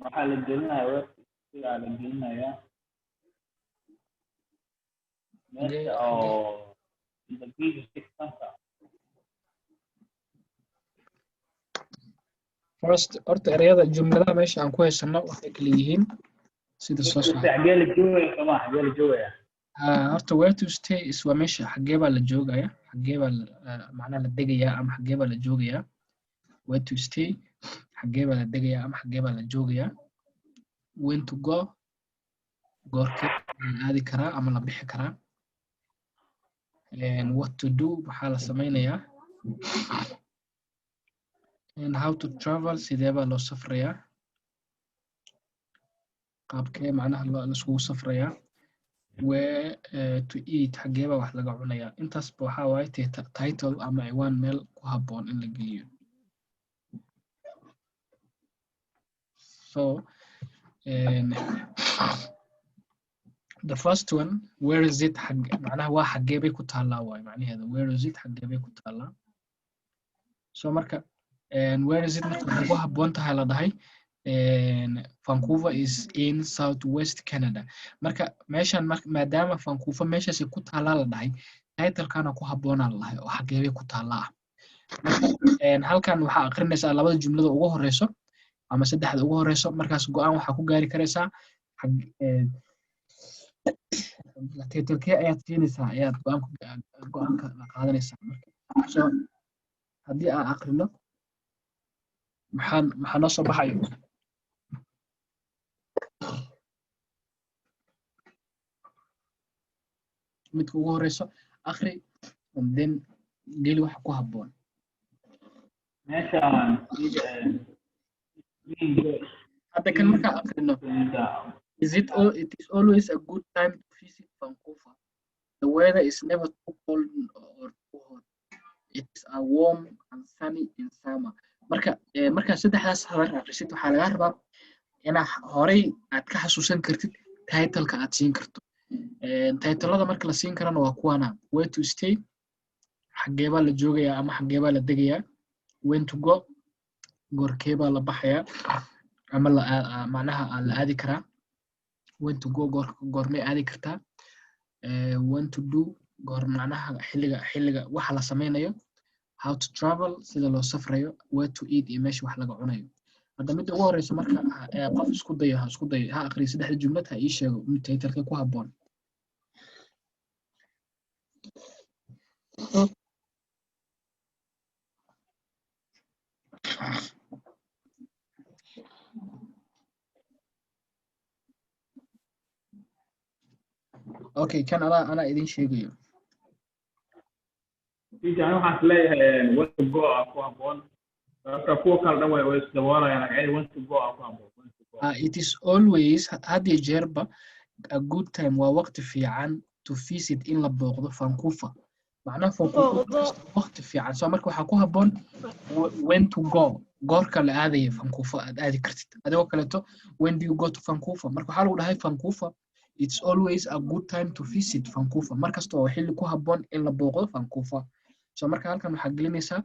waxaa la gelinayaa website la gelinayaa meesha oo the video sectionka first horta erayada jumladaha meesha aan ku haysano waxay kala yihiin sida soo socda xagee la joogaya kama xagee la joogaya horta where to stay is waa meesha xagee baa la joogaya xagee baa macnaha la degayaa ama xagee baa la joogayaa where to stay xagee baa la degayaa ama xagee baa la joogayaa when to go goorkee la aadi karaa ama la bixi karaa and what to do waxaa la sameynayaa and how to travel sidee baa loo safrayaa qaabkee macnaha la iskugu safrayaa where to eat xagee baa wax laga cunayaa intaasba waxaa waaye title ama ciwaan meel ku habboon in la geliyo so the first one where is it macnaha waa xagee bay ku taallaa waaye macnaheeda where is it xagee bay ku taallaa so marka where is it marka waxay ku habboon tahay la dhahay Vancouver is in southwest Canada marka meeshan maadaama Vancouver meeshaasi ku taallaa la dhahay title-kana ku habboonaa la dhahay oo xagee bay ku taallaa halkan waxaa aqrinaysaa labada jumlada ugu horeyso ama saddexda ugu horeyso markaas go'aan waxaa ku gaari karaysaa title-kee ayaad siinaysaa ayaad go'aanka qaadanaysaa so haddii aan aqrino maxaa noo soo baxayo midka ugu horeyso akhri and then geli waxa ku habboon meeshaan hadda kan markaa aqrino it is always a good time to visit Vancouver the weather is never too cold or too hot it is a warm and sunny in summer marka saddexdaas habar akhrisid waxaa laga rabaa inaa horey aad ka xasuusan kartid title-ka aad siin karto title-ada marka la siin karana waa kuwana where to stay xagee baa la joogayaa ama xagee baa la degayaa when to go goorkee baa la baxayaa ama macnaha la aadi karaa when to go goormee aadi kartaa when to do goor macnaha xilliga waxa la sameynayo how to travel sida loo safrayo where to eat iyo meesha wax laga cunayo hadda midda ugu horeyso marka qof isku dayo ha aqriyo saddexda jumlad ha ii sheego mid title-ka ku habboon okay kan ana idin sheegayo waxaan leeyahay when to go ku habboon marka kuwa kale dhan way isdaboolayaan laakiin when to go ku habboon it is always had iyo jeerba a good time waa waqti fiican to visit in la booqdo Vancouver macnaha Vancouver waqti fiican soo marka waxaa ku habboon when to go goorka la aadayo Vancouver aad aadi kartid adigoo kaleeto when do you go to Vancouver marka waxaa lagu dhahay Vancouver it's always a good time to visit Vancouver markasta oo xilli ku habboon in la booqdo Vancouver so marka halkan waxaa gelinaysaa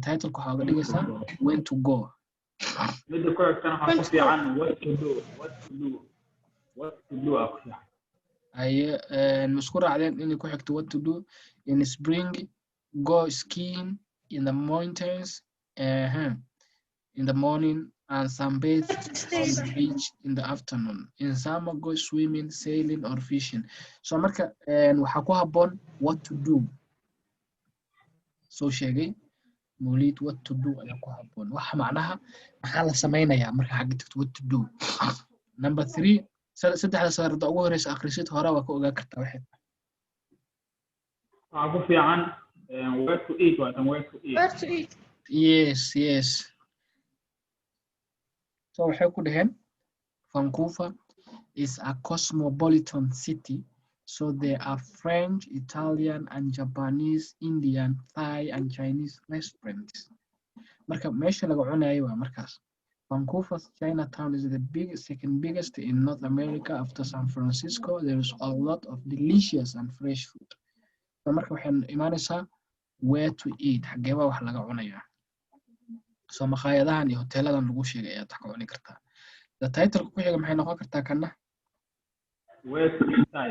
title-ka waxaa uga dhigaysaa when to go midda ku xigtana waxaa ku fiican what to do ku fiican masku raacdeen inay ku xigto what to do in spring go skiing in the mountains in the morning and sunbathe on the beach in the afternoon in summer go swimming sailing or fishing so marka waxaa ku habboon what to do soo sheegay Mawlid what to do ayaa ku habboon waxa macnaha maxaa la sameynayaa marka xagga tagto what to do number 3 saddexda saarada ugu horeysa akhrisid hore waa ka ogaa kartaa waxay ku fiican where to eat yes so waxay ku dhaheen Vancouver is a cosmopolitan city so there are French, Italian and Japanese, Indian, Thai and Chinese restaurants marka meesha laga cunayo waa markaas Vancouver's Chinatown is the second biggest in North America after San Francisco. There is a lot of delicious and fresh food. So marka waxaan imaanaysaa where to eat xagee baa wax laga cunayaa so maqaayadahan iyo hoteeladan lagu sheegay ayaad wax ka cuni kartaa the title ku xiga maxay noqon kartaa kana where to stay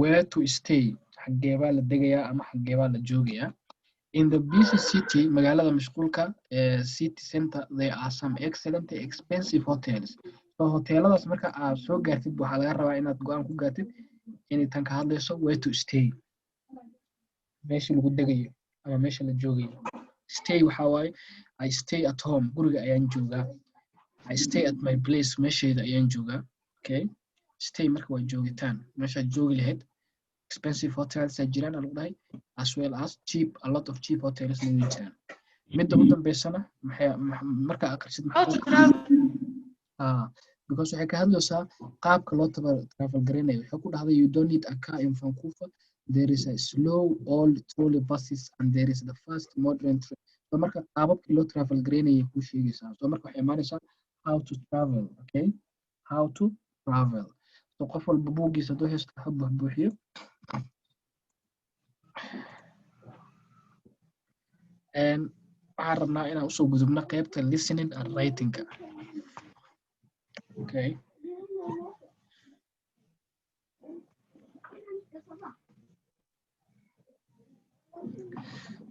where to stay xagee baa la degayaa ama xagee baa la joogayaa in the busy city magaalada mashquulka city center there are some excellent expensive hotels so hoteeladaas marka aad soo gaartid waxaa laga rabaa inaad go'aan ku gaartid inay tan ka hadlayso where to stay meesha lagu degayo ama meesha la joogayo stay waxaa waaye I stay at home guriga ayaan joogaa I stay at my place meeshayda ayaan joogaa okay stay marka waa joogitaan meeshaad joogi lahayd expensive hotels ay jiraan lagu dhahay as well as cheap a lot of cheap hotels way jiraan midda ugu dambeysana maxay marka akhrisid because waxay ka hadlaysaa qaabka loo travel garanayo waxay ku dhahday you don't need a car in Vancouver there is a slow old trolley buses and there is the fast modern train so marka qaababkii loo travel garanayo ku sheegaysaa so marka waxay imaanaysaa how to travel okay how to travel so qof walba buugiisa haduu haysto ha buuxiyo waxaan rabnaa inaan usoo gudubno qaybta listening and writing okay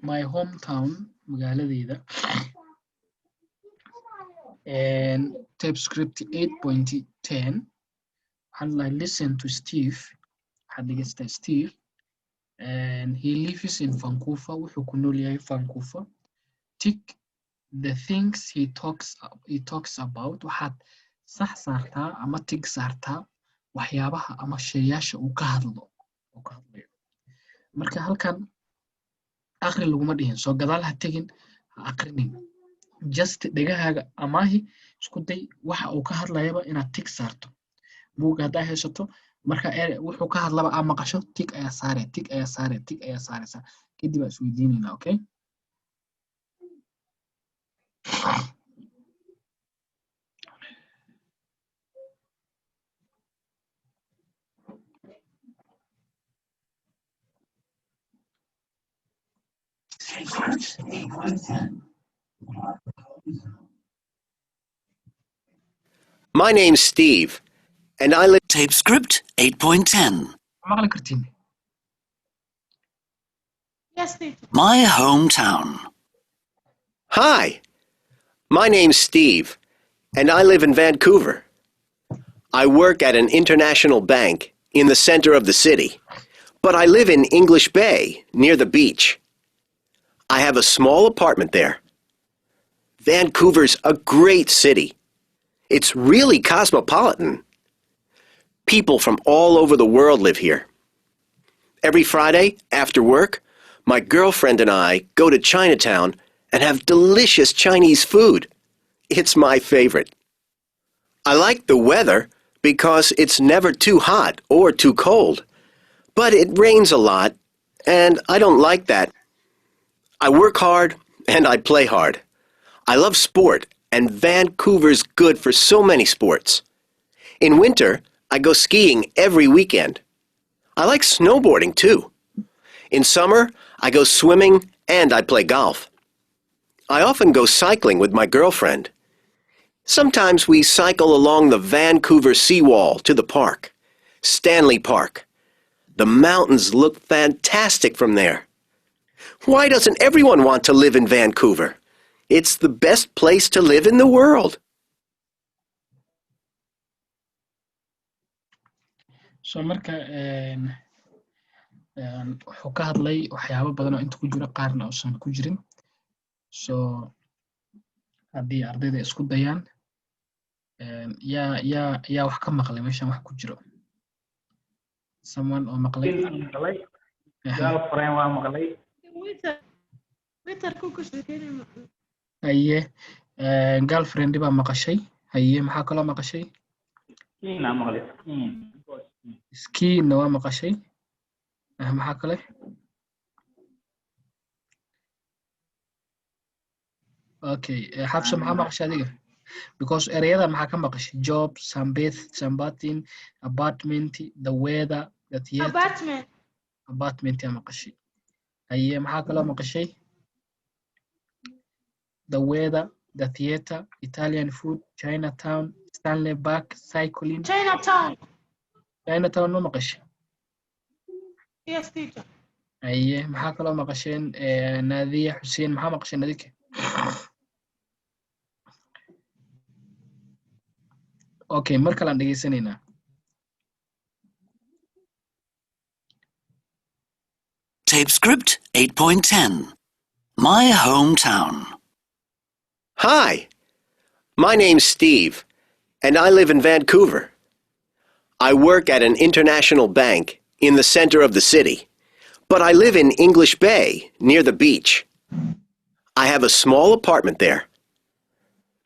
my hometown magaaladeyda and type script 8.10 and I listen to Steve had Steve and he lives in Vancouver wuxuu ku nool yahay Vancouver tick the things he talks about waxaad sax saartaa ama tig saartaa waxyaabaha ama sheeyaasha uu ka hadlayo marka halkan akhri laguma dhihin soo gadaal ha tagin ha aqrinin just dhagahaaga amaahi isku day waxa uu ka hadlayaba inaad tig saarto buug hadaa haysato marka wuxuu ka hadlaba ama maqasho tig ayaa saaraysa kadib aad isweydiinayna okay My name's Steve, and I live. Tape script 8.10. maqli kartiin Yes, teacher. My hometown. Hi, my name's Steve, and I live in Vancouver. I work at an international bank in the center of the city, but I live in English Bay, near the beach. I have a small apartment there. Vancouver's a great city. It's really cosmopolitan. People from all over the world live here. Every Friday, after work, my girlfriend and I go to Chinatown and have delicious Chinese food. It's my favorite. I like the weather because it's never too hot or too cold. But it rains a lot, and I don't like that. I work hard and I play hard. I love sport, and Vancouver's good for so many sports. In winter, I go skiing every weekend. I like snowboarding too. In summer, I go swimming and I play golf. I often go cycling with my girlfriend. Sometimes we cycle along the Vancouver seawall to the park, Stanley Park. The mountains look fantastic from there. Why doesn't everyone want to live in Vancouver? It's the best place to live in the world. so marka wuxuu ka hadlay waxyaabo badan oo inta ku jira qaarna uusan ku jirin so haddii ardayda isku dayaan yaa wax ka maqlay meeshan wax ku jiro someone oo maqlay girlfriend waa maqlay Twitter ku sheekeynay haye girlfriend baa maqashay haye maxaa kaloo maqashay kiina maqlay skiin waa maqashay maxaa kale okay xabsa maxaa maqashay adiga because ereyada maxaa ka maqashay job sambathing apartment the weather the theater apartment yaa maqashay haye maxaa kaloo maqashay the weather the theater, Italian food, Chinatown, Stanley Park, cycling. Chinatown. Chinatown ma maqashay? Yes, teacher. Aye, maxaa kaloo maqasheen Naadiya Xuseen, maxaa maqasheen adinka? Okay, mar kale aan dhegeysanaynaa. Tape script 8.10. My hometown. Hi, my name's Steve, and I live in Vancouver. I work at an international bank in the center of the city, but I live in English Bay, near the beach. I have a small apartment there.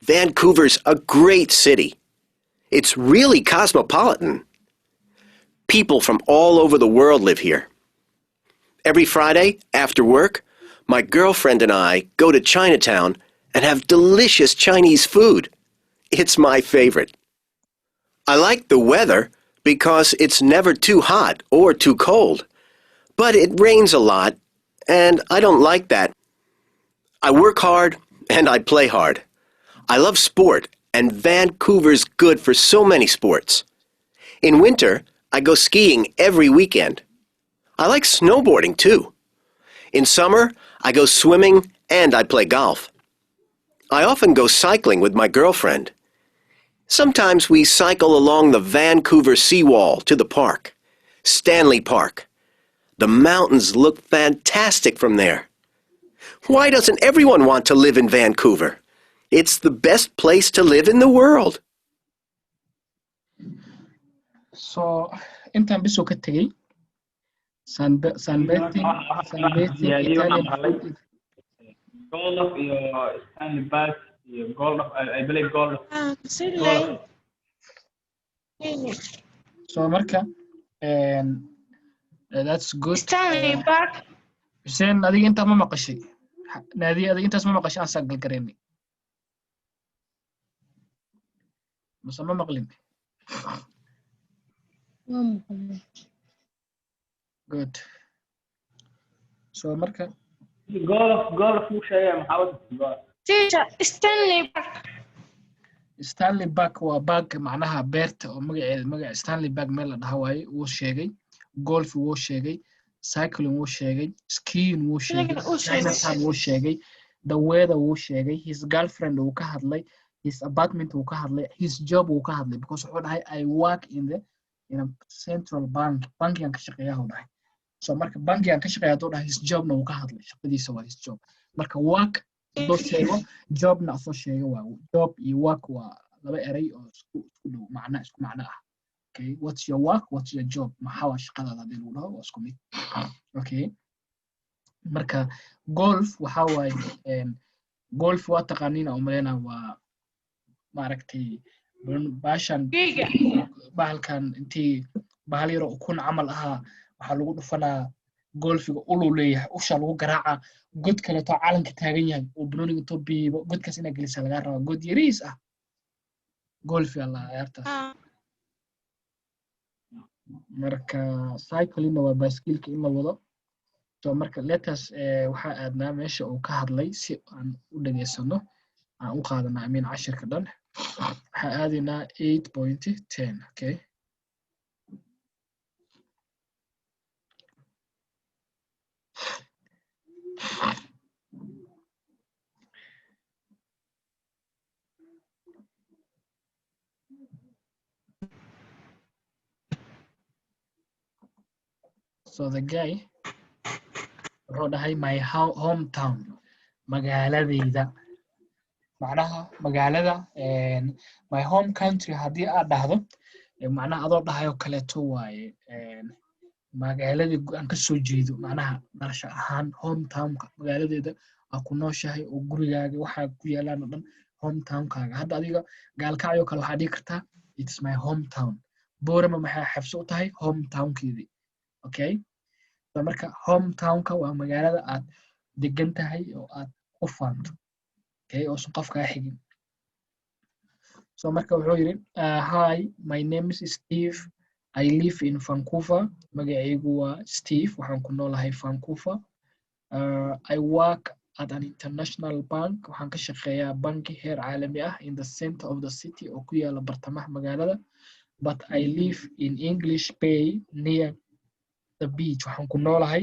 Vancouver's a great city. It's really cosmopolitan. People from all over the world live here. Every Friday, after work, my girlfriend and I go to Chinatown and have delicious Chinese food. It's my favorite. I like the weather because it's never too hot or too cold. But it rains a lot, and I don't like that. I work hard and I play hard. I love sport, and Vancouver's good for so many sports. In winter, I go skiing every weekend. I like snowboarding too. In summer, I go swimming and I play golf. I often go cycling with my girlfriend. Sometimes we cycle along the Vancouver seawall to the park, Stanley Park. The mountains look fantastic from there. Why doesn't everyone want to live in Vancouver? It's the best place to live in the world. So, intaan bisoo ka tegey sunbathing Italian food. Golf iyo Stanley Park iyo golf I believe golf. Consider. So marka that's good. Stanley Park. Hussein, adiga intaa ma maqashay? Naadiya, adiga intaas ma maqashay? Aan sagal gareynay. Mase ma maqlin? Good. So marka golf wuu sheegay maxaa Teacher, Stanley Park. Stanley Park waa bag macnaha beerta oo magaca Stanley Park meel la dhaha waaye wuu sheegay. Golf wuu sheegay. Cycling wuu sheegay. Skiing wuu sheegay. Chinatown wuu sheegay. The weather wuu sheegay. His girlfriend wuu ka hadlay. His apartment wuu ka hadlay. His job wuu ka hadlay because wuxuu dhahay I work in a central bank. Bankigan ka shaqeeyaa uu dhahay. So marka bankigan ka shaqeeyaa uu dhahay his jobna wuu ka hadlay. Shaqadiisa waa his job. Marka work doo sheego jobna asoo sheego waa job iyo work waa laba eray oo isku dhow isku macno ah. Okay, what's your work? What's your job? Maxaa waa shaqadaada hadii lagu dhaho waa isku mid. Okay. Marka golf waxa waaye golf waa taqaaniin oo maleena waa maaragtay baashan bahalkan intii bahal yar oo kun camal ahaa waxa lagu dhufanaa golfiga ulu leeyahay usha lagu garaaca god kale to caalanka taagan yahay oo banooniga to biibo godkaas ina gelisa laga raba god yariis ah golf yalla ciyaartaas marka cycling waa baaskiilka in la wado so marka letters waxa aadnaa meesha uu ka hadlay si aan u dhageysano aan u qaadanaa amiin cashirka dhan waxa aadinaa 8.10 okay. So the guy wuxuu dhahay my hometown magaaladayda macnaha magaalada my home country haddii aad dhahdo macnaha adoo dhahayo kaleeto waaye magaaladii aan ka soo jeedo macnaha dhalasho ahaan hometownka magaaladeeda aa ku nooshahay oo gurigaaga waxaa ku yaalaan oo dhan hometownkaaga hadda adiga gaalkacyo kale waxaa dhihi kartaa it's my hometown boorama maxay xabso u tahay hometownkeedii okay so marka hometownka waa magaalada aad degan tahay oo aad ku faanto okay oo qof ka xigin so marka wuxuu yiri hi my name is Steve I live in Vancouver magacaygu waa Steve waxaan ku noolahay Vancouver I work at an international bank waxaan ka shaqeeyaa banki heer caalami ah in the center of the city oo ku yaala bartamaha magaalada but I live in English Bay near the beach waxaan ku noolahay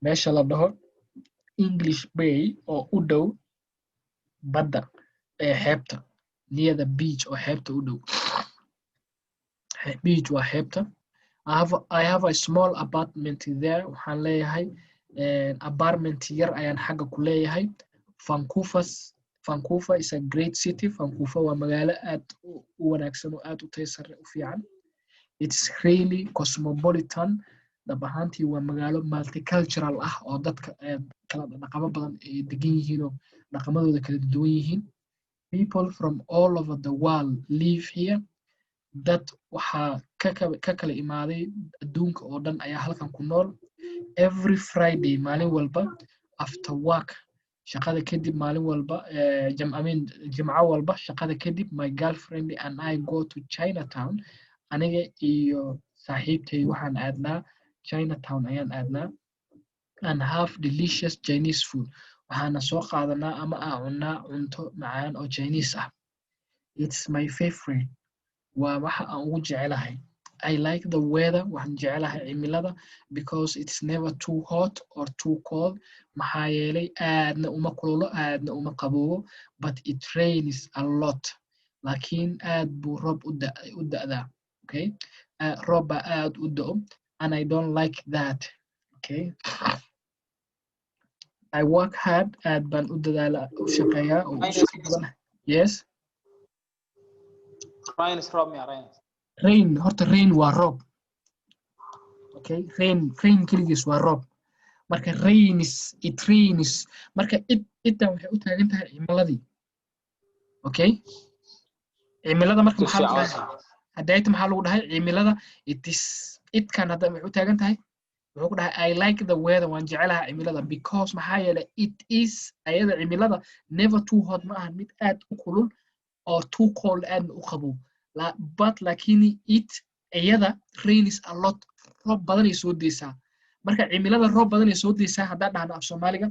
meesha la dhaho English Bay oo u dhow badda ee xeebta near the beach oo xeebta u dhow beach waa xeebta I have a small apartment there waxaan leeyahay apartment yar ayaan xagga ku leeyahay Vancouver is a great city Vancouver waa magaalo aad u wanaagsan oo aad u tayo sare u fiican it's really cosmopolitan dhab ahaantii waa magaalo multicultural ah oo dadka kala dhaqamo badan ay degan yihiin oo dhaqamadooda kala duwan yihiin people from all over the world live here dad waxaa ka kala imaaday adduunka oo dhan ayaa halkan ku nool every Friday maalin walba after work shaqada kadib maalin walba jimco walba shaqada kadib my girlfriend and I go to Chinatown aniga iyo saaxiibtay waxaan aadnaa Chinatown ayaan aadnaa and have delicious Chinese food waxaana soo qaadanaa ama aan cunaa cunto macaan oo Chinese ah it's my favorite waa waxa aan ugu jecelahay I like the weather waxaan jecelahay cimilada because it's never too hot or too cold maxaa yeelay aadna uma kululo aadna uma qaboobo but it rains a lot laakiin aad buu roob u da'daa okay roob baa aad u da'o and I don't like that okay I work hard aad baan u dadaalaa u shaqeeyaa yes rain is from me rain horta rain waa roob okay rain keligiis waa roob marka it rains marka idan waxay u taagan tahay cimiladii okay cimilada marka maxaa lagu dhahay hadayta maxaa lagu dhahay cimilada itkan hadda waxay u taagan tahay wuxuu ku dhahay I like the weather waan jecelahay cimilada because maxaa yeelay it is ayada cimilada never too hot ma aha mid aad u kulul or too cold aadna u qabow but lakini ayada rains a lot roob badan ay soo deysaa marka cimilada roob badan ay soo deysaa hadaa dhahno af Soomaaliga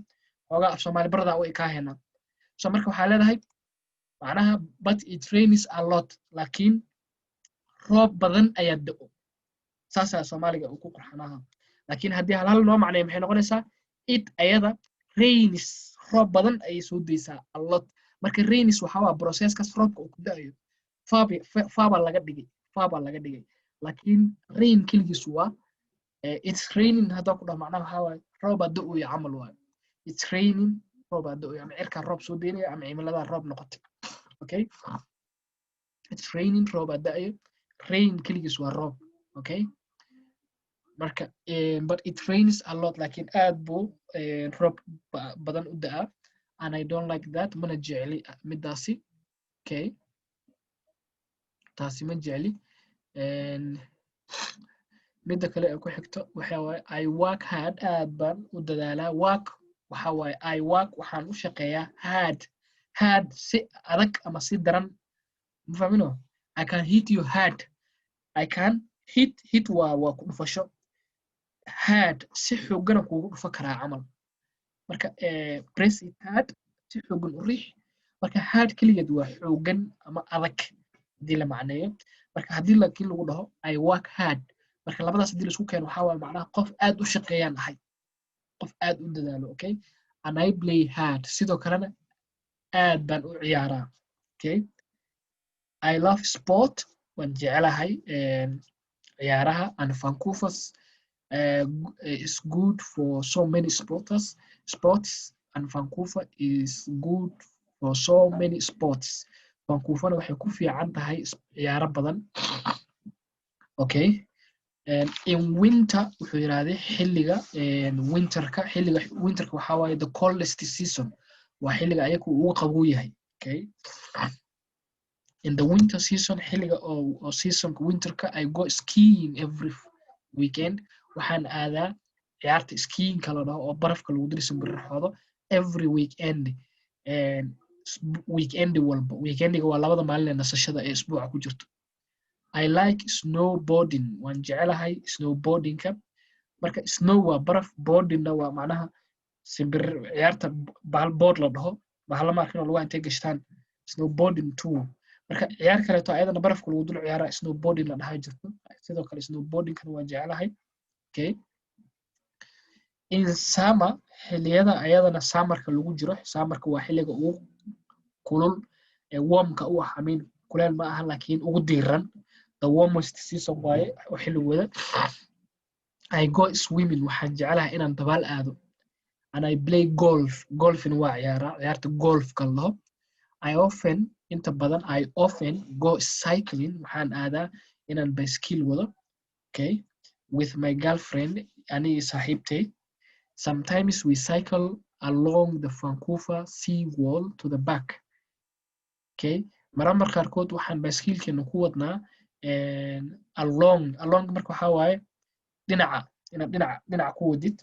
xoogaa af Soomaali barada way ka heena so marka waxaa leedahay macnaha but it rains a lot laakiin roob badan ayaa da'o saasa Soomaaliga uu ku qurxanaha laakiin haddii hal noo macneeyo maxay noqonaysaa ayada rains roob badan ay soo deysaa a lot marka rains waxa waa processkaas roobka uu ku da'ayo faaba laga dhigay laakiin rain keligiis waa it's raining hadaa ku dhaho macnaha waxaa waaye roob baa da'oya camal waaye it's raining roob baa da'oya ama cirkaa roob soo deynaya ama cimiladaa roob noqotay okay it's raining roob baa da'ayo rain keligiis waa roob okay marka but it rains a lot laakiin aad buu roob badan u da'a and I don't like that mana jecli midaasi okay taasi ma jecli midda kale ee ku xigto waxa waaye I work hard aad baan u dadaalaa work waxa waaye I work waxaan u shaqeeyaa hard si adag ama si daran ma fahmino I can hit you hard I can hit waa ku dhufasho hard si xooggan kuugu dhufa karaa camal marka press it hard si xooggan u riix marka hard kaligeed waa xooggan ama adag hadii la macneeyo marka hadii laakiin lagu dhaho I work hard marka labadaas hadii la isku keeno waxa waaye macnaha qof aad u shaqeeyaan ahay qof aad u dadaalo okay and I play hard sidoo kalena aad baan u ciyaaraa okay I love sport waan jecelahay ciyaaraha and Vancouver is good for so many sports and Vancouver is good for so many sports Vancouver waxay ku fiican tahay ciyaaro badan okay in winter wuxuu yiraahday xilliga winterka waxa waaye the coldest season waa xilliga ayagu ugu qabow yahay okay in the winter season xilliga oo seasonka winterka I go skiing every weekend waxaan aadaa ciyaarta skiing kala dhaho oo barafka lagu dirisan birraxoodo every weekend walba weekendiga waa labada maalin ee nasashada ee isbuuca ku jirto I like snowboarding waan jecelahay snowboardingka marka snow waa baraf boardingna waa macnaha simbir ciyaarta board la dhaho bahal ma arkin oo lagu intay gashtaan snowboarding too marka ciyaar kale to ayadana barafku lagu dul ciyaara snowboarding la dhahay jirto sidoo kale snowboarding kan waa jecelahay okay in summer xilliyada ayadana summerka lagu jiro summerka waa xilliga ugu kulul ee warmka u ah kuleel ma aha laakiin ugu diiran the warmest season waaye oo xilligooda I go swimming waxaan jecelahay inaan dabaal aado and I play golf in waa ciyaarta golfka laho I often go cycling waxaan aadaa inaan bicycle wado okay with my girlfriend ani saaxiibtay sometimes we cycle along the Vancouver sea wall to the back okay marmar qaarkood waxaan bicycle-keena ku wadnaa along marka waxa waaye dhinaca ku wadid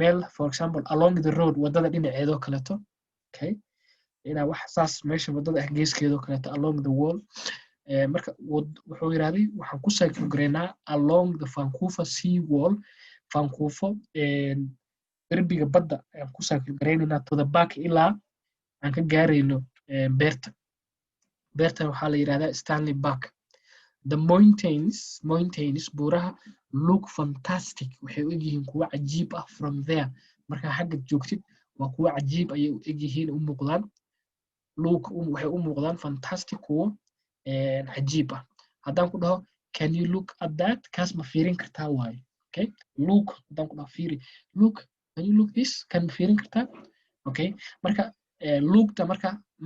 meel for example along the road wadada dhinaceedo kaleeto okay ina wax saas meesha wadada geeskeedo kaleeto along the wall marka wuxuu yiraahday waxaan ku cycle gareynaa along the Vancouver sea wall Vancouver derbiga badda ayaan ku cycle gareynaa to the back ilaa aan ka gaarayno beerta waxaa la yiraahdaa Stanley Park the mountains buraha look fantastic waxay u yihiin kuwa cajiib ah from there marka xagga joogtid waa kuwa cajiib ayay u yihiin u muuqdaan waxay u muuqdaan fantastic kuwa cajiib ah haddaan ku dhaho can you look at that kaas ma fiirin kartaa waaye okay look haddaan ku dhaho fiiri look can you look this kan ma fiirin kartaa okay marka lookta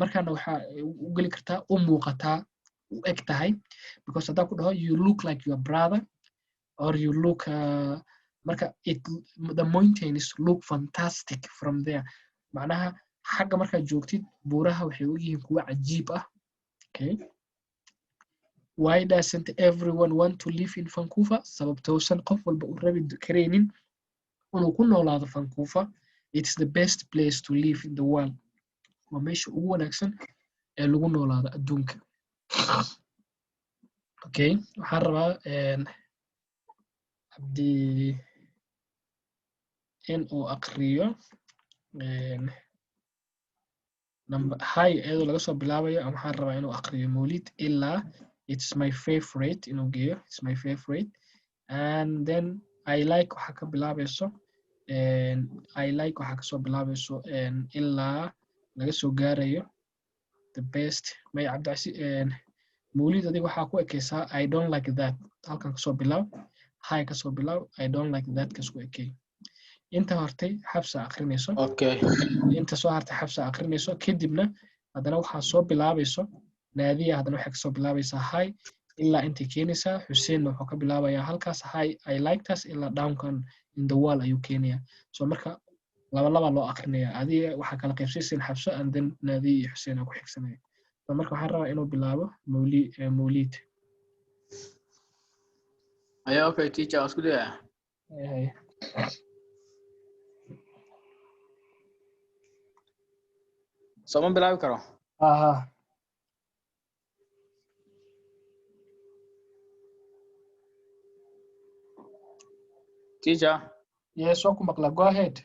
markaana waxaa u geli kartaa u muuqataa u eg tahay because haddaan ku dhaho you look like your brother or you look marka the mountains look fantastic from there macnaha xagga markaad joogtid buuraha waxay u yihiin kuwa cajiib ah okay why doesn't everyone want to live in Vancouver sababtoosan qof walba u rabi kareenin inuu ku noolaado Vancouver it's the best place to live in the world waa meesha ugu wanaagsan ee lagu noolaado adduunka okay waxaan rabaa haddii in uu aqriyo number high iyadoo laga soo bilaabayo ama waxaan rabaa inuu aqriyo Mawlid ilaa it's my favorite inuu geeyo it's my favorite and then I like waxa ka bilaabayso kasoo bilaabayso ilaa laga soo gaarayo the best may Cabdicasi Mawlid adiga waxaa ku ekeysaa I don't like that halkan kasoo bilaab high kasoo bilaab I don't like that kasoo ekey inta hortay Xabsa aqrinayso okay inta soo hartay Xabsa aqrinayso kadibna hadana waxa soo bilaabayso Naadiya hadana waxa kasoo bilaabaysaa high ilaa inta keenaysaa Xuseen wuxuu ka bilaabayaa halkaas high I like that ilaa downkan in the wall ayuu keenayaa so marka laba loo aqrinaya adiga waxa kala qaybsiisan Xabsa and then Naadiya iyo Xuseen ku xigsanaya so marka waxaan rabaa inuu bilaabo Mawlid ayo okay teacher isku day soman bilaabi karo aha teacher yes oo ku maqla go ahead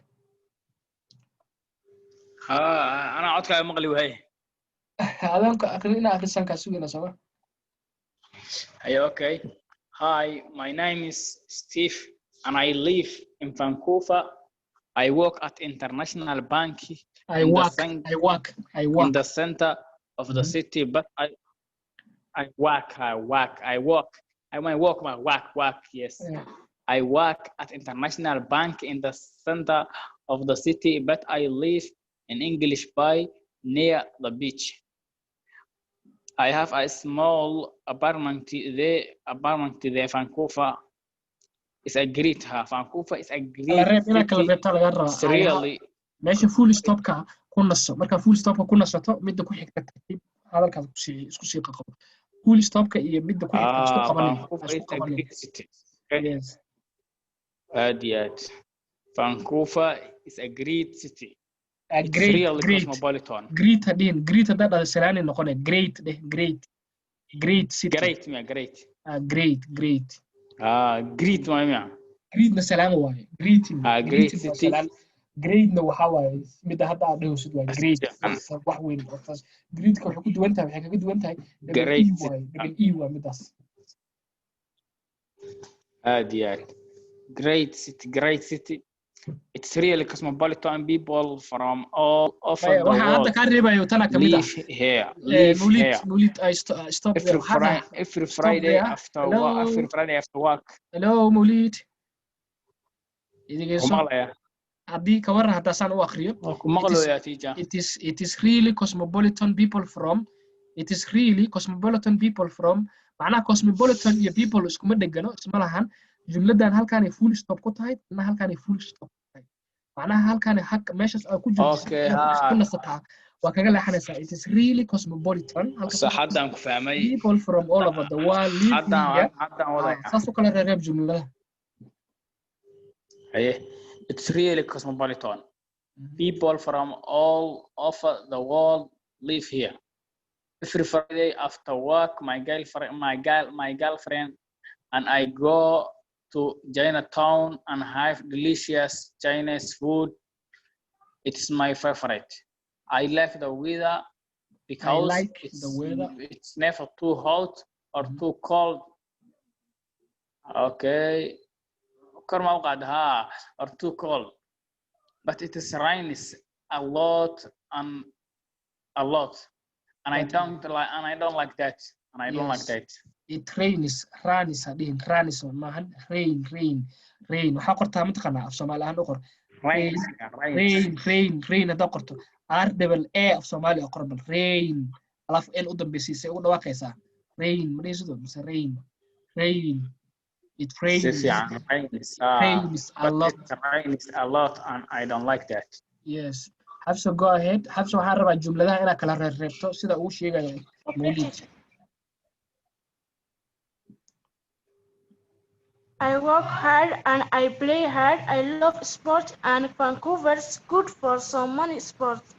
ana codkaaga maqli wahay adanka aqrina aqrisan ka sugina soo ayo okay hi my name is Steve and I live in Vancouver I work at International Bank I work in the center of the city but I work yes yeah. I work at International Bank in the center of the city but I live in English Bay near the beach I have a small apartment there Vancouver is a great Vancouver is a great city really meesha full stop ka ku naso marka full stop ka ku nasato midda ku xigta hadalkaas isku sii qaqabo full stop ka iyo midda ku xigta isku qabanay yes Vancouver is a great city a great cosmopolitan great hadda salaani noqonay great city great great na salaam waaye great city grade-na waxaa waaye midda hadda aad dhahaysid waa grade wax weyn oo taas grade-ka waxay ku duwan tahay waxay kaga duwan tahay double E waaye double E waa middaas great city it's really cosmopolitan people from all over the waxaa hadda world kaa reebayo tana ka mid ah live here Mawlid I stop there every Friday there. after Hello? work every Friday after work hello Mawlid idigeyso kumalaya haddii ka waran haddaa saan u akriyo kumaqlooyaa teacher it is really cosmopolitan people from macnaha cosmopolitan iyo people iskuma dhegano isma lahan jumladan halkaanay full stop ku tahay na halkaanay full stop ku tahay macnaha halkaanay meeshaas aad ku joogto ku nasataa waa kaga leexanaysaa it is really cosmopolitan haddaan ku fahmay people from all over the world haddaan wadaya saas u kala reereeb jumladaha it's really cosmopolitan people from all over the world live here every Friday after work my girlfriend and I go to Chinatown and have delicious Chinese food. It's my favorite. I like the weather because it's never too hot or too cold. Okay. Or too cold. But it is rains a lot. And I don't like that. It rains hadin rains maahan rain waxa qortaa mataqaanaa af Soomaali ahaan u qor rain hada qorto r double a af Soomaali qor bal rain alaf l u dambeysay ugu dhawaaqaysaa rain ma dhayso mise rain it rains a lot and I don't like that. Yes. Habso go ahead. Habso waxaan rabaa jumladaha inaad kala reebto sida uu sheegayo Mawlid. I work hard and I play hard. I love sports and Vancouver's good for so many sports.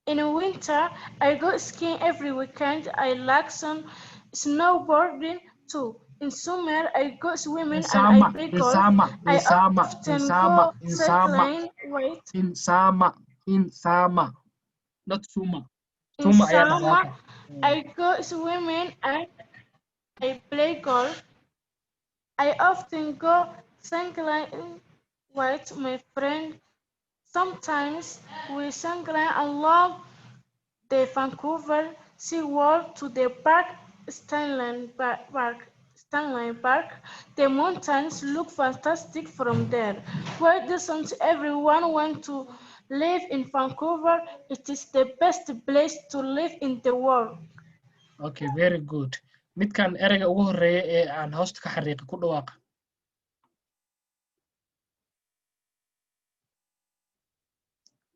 In winter, I go skiing every weekend. I like some snowboarding too. In summer, I go swimming and I play golf. I often go cycling. In summer, not summer. In summer, I go swimming and I play golf. I often go cycling with my friend. Sometimes we cycle along the Vancouver Seawall to the park, Stanley Park. The mountains look fantastic from there. Why doesn't everyone want to live in Vancouver? It is the best place to live in the world. Okay, very good. midkan ereyga ugu horeeya ee aan hoosta ka xariiqi ku dhawaaqa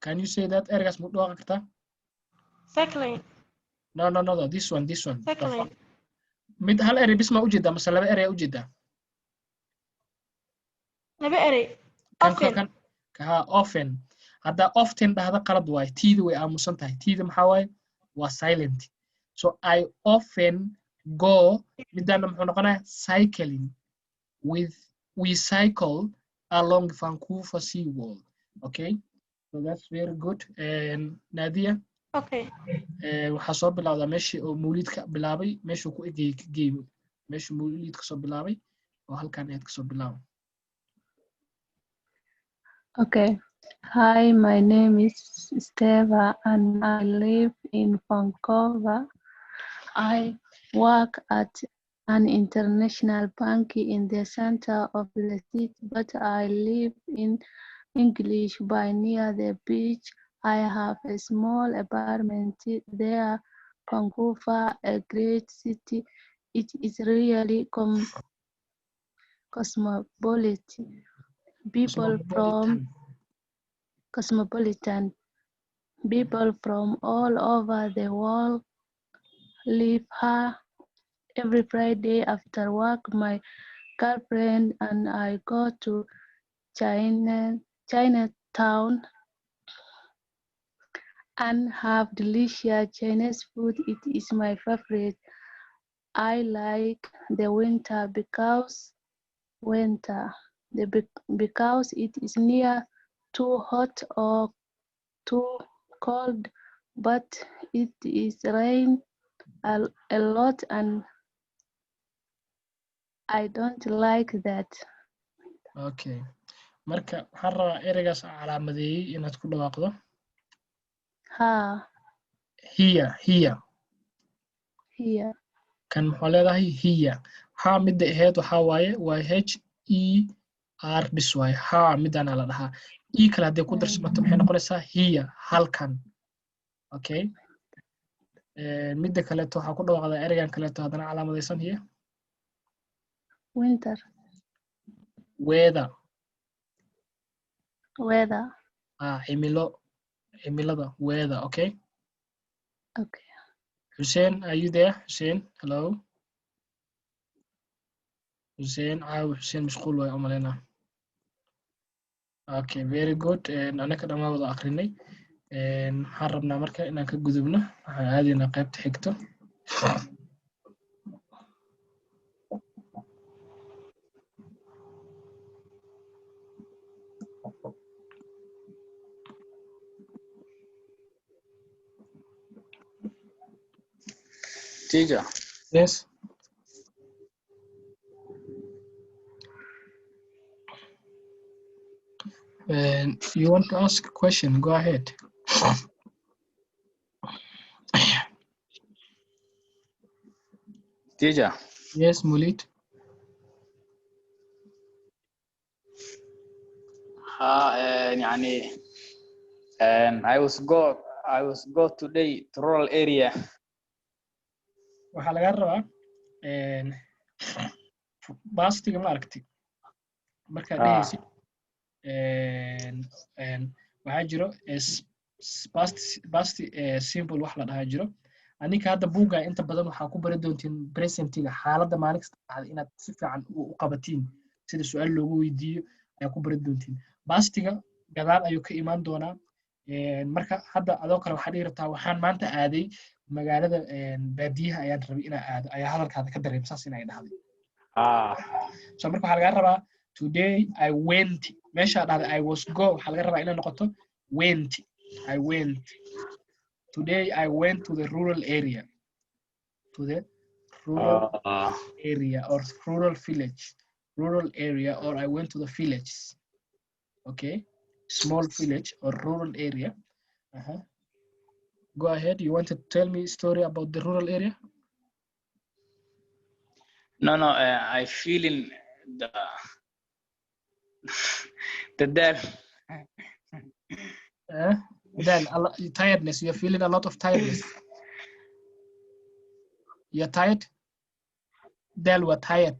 Can you say that ereygaas mu dhawaaqi kartaa Cycling. No, this one. Cycling. Mid hal erey bisma u jeedaa mise laba erey u jeedaa laba erey often hadda often dhahda qalad waay tiida way aamusan tahay tiida maxaa waaye waa silent so I often go midana muxuu noqonayaa cycling we cycle along Vancouver Seawall okay so that's very good and Nadia okay waxa soo bilowda meeshii oo Mawlid ka bilaabay meeshuu ku eegay game meeshuu Mawlid ka soo bilaabay oo halkaan aad ka soo bilaabay Okay. Hi, my name is Steva and I live in Vancouver. I work at an international bank in the center of the city, but I live in English by near the beach. I have a small apartment there. Vancouver, a great city. It is really cosmopolitan. Cosmopolitan people from all over the world live here. Every Friday after work, my girlfriend and I go to Chinatown and have delicious Chinese food. It is my favorite. I like the winter because it is near too hot or too cold, but it is rain a lot and I don't like that. Okay. Marka waxaan rabaa ereygaas calaamadeeyey inaad ku dhawaaqdo. Ha, Here. here. Kan maxaa leedahay here. Ha midda ahayd waxaa waaye waa H-E-R bis waaye. Ha middaana la dhahaa. E kale haddii ku darsato maxay noqonaysaa here, halkan. Okay. Midda kaleeto waxaa ku dhawaaqdaa ereygan kaleeto haddana calaamadaysan here. Winter. Weather. Weather. Cimilada. Weather. Okay. Okay. Hussein, are you there? Hussein, hello. Hussein, Hussein mashquul way umaleyna. Okay, very good. Anaka dhamaan wada akhrinay. Waxaan rabnaa marka inaan ka gudubno. Waxaan aadaynaa qaybta xigto. Teacher. Yes. You want to ask a question? Go ahead. Teacher. Yes, Mulit. يعني I was go today to rural area. Waxaa laga rabaa baastiga ma aragti markaad dhehaysid waxaa jiro basti simple wax la dhahaa jiro aninka hadda buugga inta badan waxaa ku bari doontiin presentiga xaaladda maalin kasta dhacda inaad si fiican u qabatiin sida su-aal loogu weydiiyo ayaa ku bari doontiin bastiga gadaal ayuu ka imaan doonaa marka hadda adoo kale waxaa dhihi rabtaa waxaan maanta aaday magaalada baadiyaha ayaan rabay inaan aado ayaa hadalkaada ka dareem saas inay dhahday so marka waxaa laga rabaa today I went meesha dhahday I was go waxaa laga rabaa inay noqoto went I went today I went to the rural area or rural village or I went to the village. Okay, small village or rural area. Go ahead. You want to tell me a story about the rural area? No, I feel in the dal. Tiredness. You're feeling a lot of tiredness. You're tired? Dal, we're tired.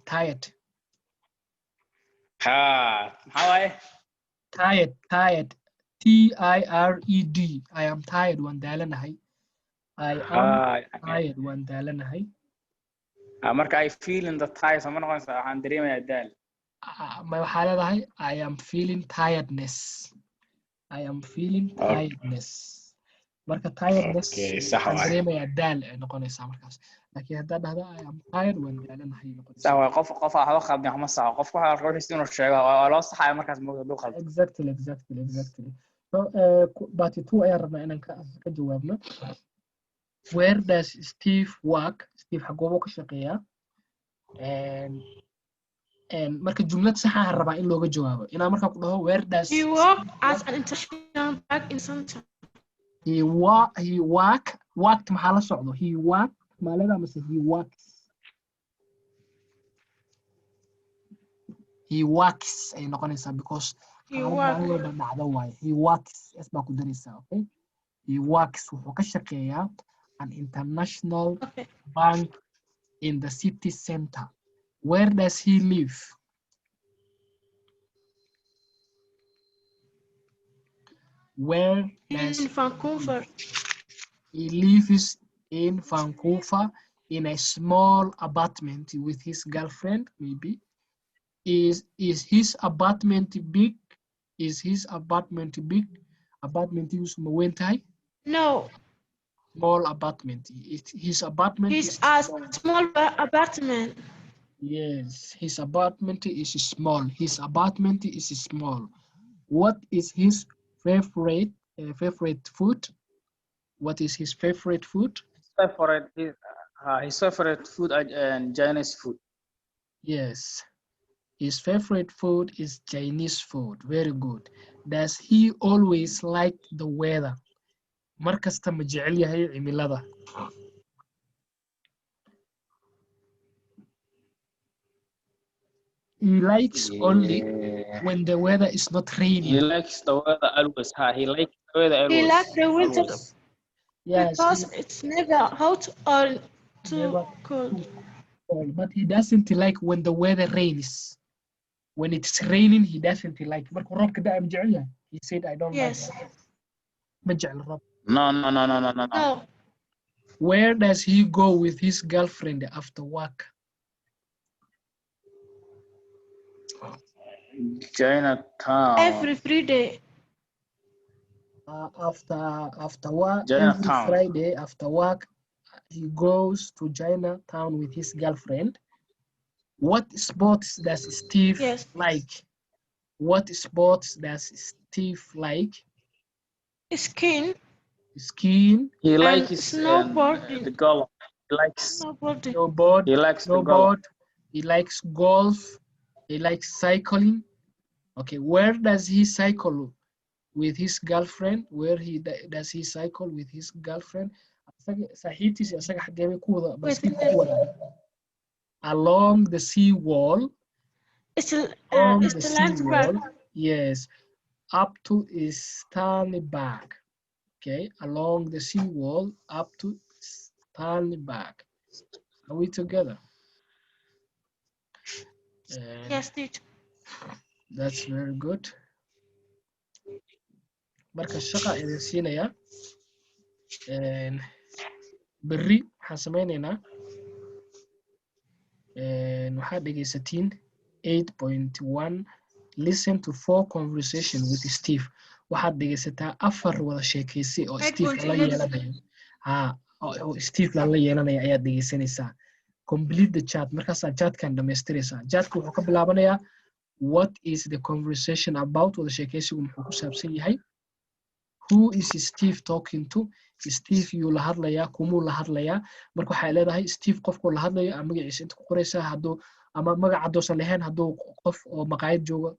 How I? Tired. T-I-R-E-D. I am tired waan daalanahay. I am tired waan daalanahay. Marka I feel in the tired sama noqonaysa waxaan dareemayaa daal. Ma waxaa leedahay I am feeling tiredness. Marka tiredness waxaan dareemayaa daal ay noqonaysaa markaas. Laakiin haddaa dhahdo I am tired waan daalanahay noqonaysaa. Sawa qof waxba qaldan wax ma saxo qofku waxa ruuxiisa inuu sheego waa loo saxayo markaas mowduuc qaldan. Exactly. So but two ayaan rabnaa inaan ka jawaabno. Where does Steve work? Steve xagoobo ka shaqeeyaa? And marka jumlad sax ah rabaa in looga jawaabo. Inaa marka ku dhaho where does He work at an international bank in Santa. He worked maxaa la socdo? He worked maalada mise he works? He works ay noqonaysaa because dhacdo waaye. He works es baa ku daraysaa, okay? He works wuxuu ka shaqeeyaa an international bank in the city center. Where does he live? Where does In Vancouver. He lives in Vancouver in a small apartment with his girlfriend, maybe. Is his apartment big? Apartment use mawentai? No. Small apartment. His apartment He's is a small apartment. Yes, his apartment is small. What is his favorite food? What is his favorite food? His favorite food and Chinese food. Yes. His favorite food is Chinese food. Very good. Does he always like the weather? Mar kasta ma jecel yahay cimilada? He likes only when the weather is not He raining. likes the weather always. He likes the weather always. He likes the winter always. Yes, because it's never hot or too Never cold. cold, but he doesn't like when the weather rains. When it's raining, he doesn't like. Markuu roobka da'ay ma jecel yahay? He said, I don't Yes. like it. Ma jecel roob. No. No. Where does he go with his girlfriend after work? Chinatown. Every Friday. After work, every Chinatown. Friday after work, he goes to Chinatown with his girlfriend. What sports does Steve Yes. like? What sports does Steve like? Skiing Skiing, He and likes snowboarding. the golf. He likes Snowboarding. snowboard, he likes the golf. he likes golf, he likes cycling. Okay, where does he cycle with his girlfriend? Where does he cycle with his girlfriend? Saaxiibtiisa isaga xagee bay ku wada baaskiilka ku wadaan? Along the sea wall. It's Along it's the the sea land wall. park. Yes, up to Stanleyburg. Okay, along the sea wall up to Stanleyburg. Are we together? Yes, teacher. That's very good. Marka shaqa idin siinaya. Berri waxaan sameynaynaa waxaad dhegeysatiin 8.1 listen to 4 conversation with Steve. Waxaad dhegeysataa 4 wada sheekeysi oo Steve la yeelanayo. Oo Steve la yeelanayo ayaad dhegeysanaysaa. Complete the chat. Markaasaa chatkan dhamaystiraysaa. Chatka wuxuu ka bilaabanayaa what is the conversation about? Wada sheekeysigu muxuu ku saabsan yahay? Who is Steve talking to? Steve yuu la hadlayaa, kumuu la hadlayaa. Marka waxay leedahay Steve qofkuu la hadlayo ama magaciisa inta ku qoraysaa hadduu ama magac haddoosan lahayn hadduu qof oo maqaayad joogo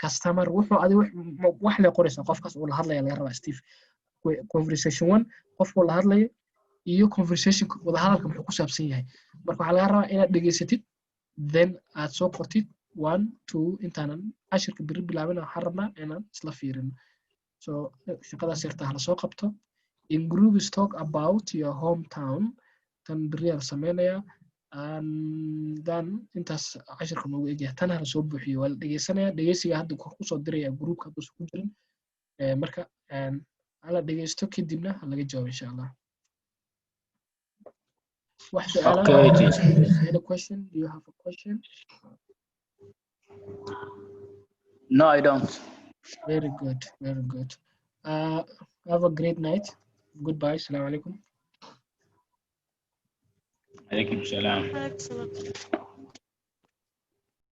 customer wuxuu adi wax le qoraysaa qofkaas uu la hadlaya laga rabaa Steve. Conversation 1 qofkuu la hadlayo iyo conversation wada hadalka muxuu ku saabsan yahay. Marka waxaa laga rabaa inaad dhegeysatid then aad soo qortid 1 2 intaanan cashirka biri bilaabin waxaan rabnaa inaan isla fiirino. So shaqadaas yarta hala soo qabto. In groups talk about your hometown. Tan beriyaal sameynaya. Dan intaas cashirka noogu egyahay. Tan hala soo buuxiyo. Waa la dhegeysanaya. Dhegeysiga hadda ku soo diraya groupka hadduusan ku jirin. Marka hala dhegeysto kadibna laga jawaabo insha Allah. Wax su'aalaad? Okay. Any question? Do you have a question? No, I don't. Very good. Very good. Have a great night. Goodbye. Assalamu alaikum. Alaikum salam. Excellent.